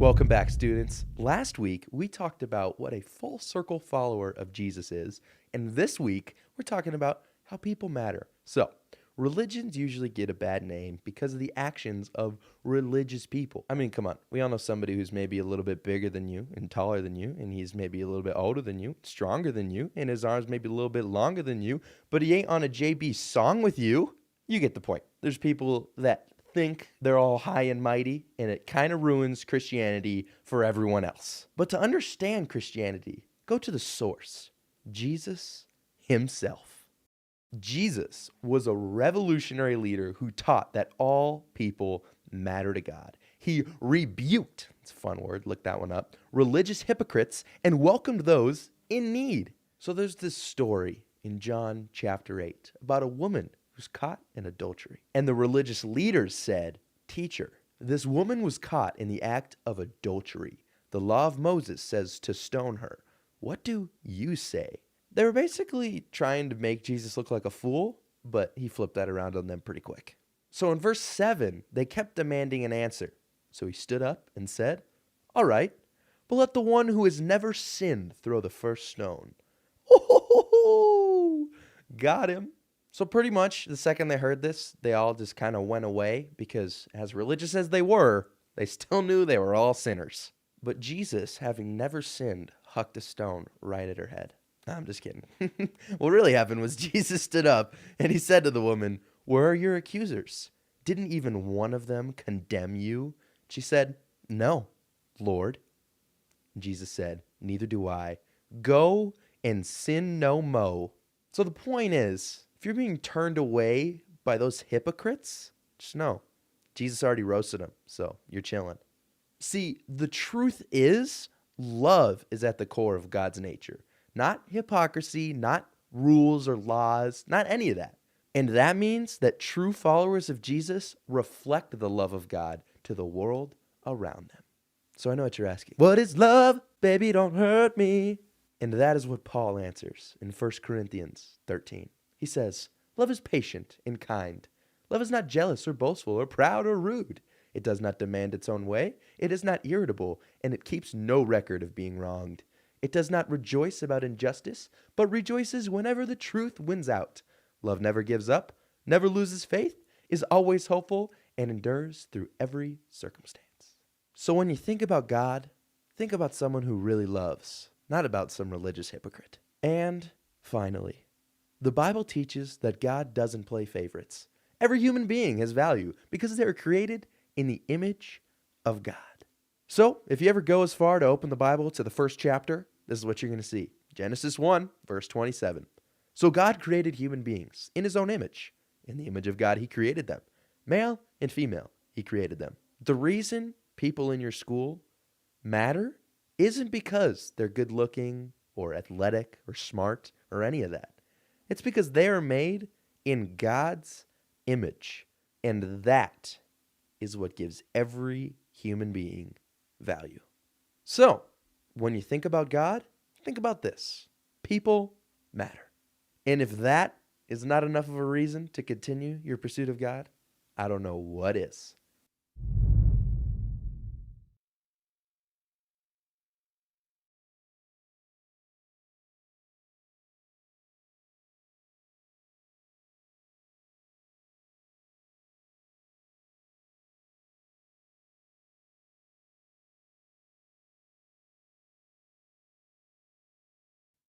Welcome back, students. Last week, we talked about what a full circle follower of Jesus is, and this week, we're talking about how people matter. So, religions usually get a bad name because of the actions of religious people. I mean, come on. We all know somebody who's maybe a little bit bigger than you and taller than you, and he's maybe a little bit older than you, stronger than you, and his arms maybe a little bit longer than you, but he ain't on a JB song with you. You get the point. There's people that think they're all high and mighty, and it kind of ruins Christianity for everyone else. But to understand Christianity, go to the source, Jesus himself. Jesus was a revolutionary leader who taught that all people matter to God. He rebuked, it's a fun word, look that one up, religious hypocrites and welcomed those in need. So there's this story in John chapter 8 about a woman who's caught in adultery. And the religious leaders said, "Teacher, this woman was caught in the act of adultery. The law of Moses says to stone her. What do you say?" They were basically trying to make Jesus look like a fool, but he flipped that around on them pretty quick. So in verse 7, they kept demanding an answer. So he stood up and said, "All right, but let the one who has never sinned throw the first stone." Oh, got him. So pretty much the second they heard this, they all just kind of went away because as religious as they were, they still knew they were all sinners. But Jesus, having never sinned, hucked a stone right at her head. No, I'm just kidding. What really happened was Jesus stood up and he said to the woman, "Where are your accusers? Didn't even one of them condemn you?" She said, "No, Lord." Jesus said, "Neither do I. Go and sin no mo." So the point is, if you're being turned away by those hypocrites, just know, Jesus already roasted them, so you're chilling. See, the truth is, love is at the core of God's nature. Not hypocrisy, not rules or laws, not any of that. And that means that true followers of Jesus reflect the love of God to the world around them. So I know what you're asking. What is love? Baby, don't hurt me. And that is what Paul answers in 1 Corinthians 13. He says, "Love is patient and kind. Love is not jealous or boastful or proud or rude. It does not demand its own way. It is not irritable, and it keeps no record of being wronged. It does not rejoice about injustice, but rejoices whenever the truth wins out. Love never gives up, never loses faith, is always hopeful, and endures through every circumstance." So when you think about God, think about someone who really loves, not about some religious hypocrite. And finally, the Bible teaches that God doesn't play favorites. Every human being has value because they were created in the image of God. So if you ever go as far to open the Bible to the first chapter, this is what you're going to see. Genesis 1, verse 27. So God created human beings in his own image. In the image of God, he created them. Male and female, he created them. The reason people in your school matter isn't because they're good looking or athletic or smart or any of that. It's because they are made in God's image. And that is what gives every human being value. So, when you think about God, think about this. People matter. And if that is not enough of a reason to continue your pursuit of God, I don't know what is.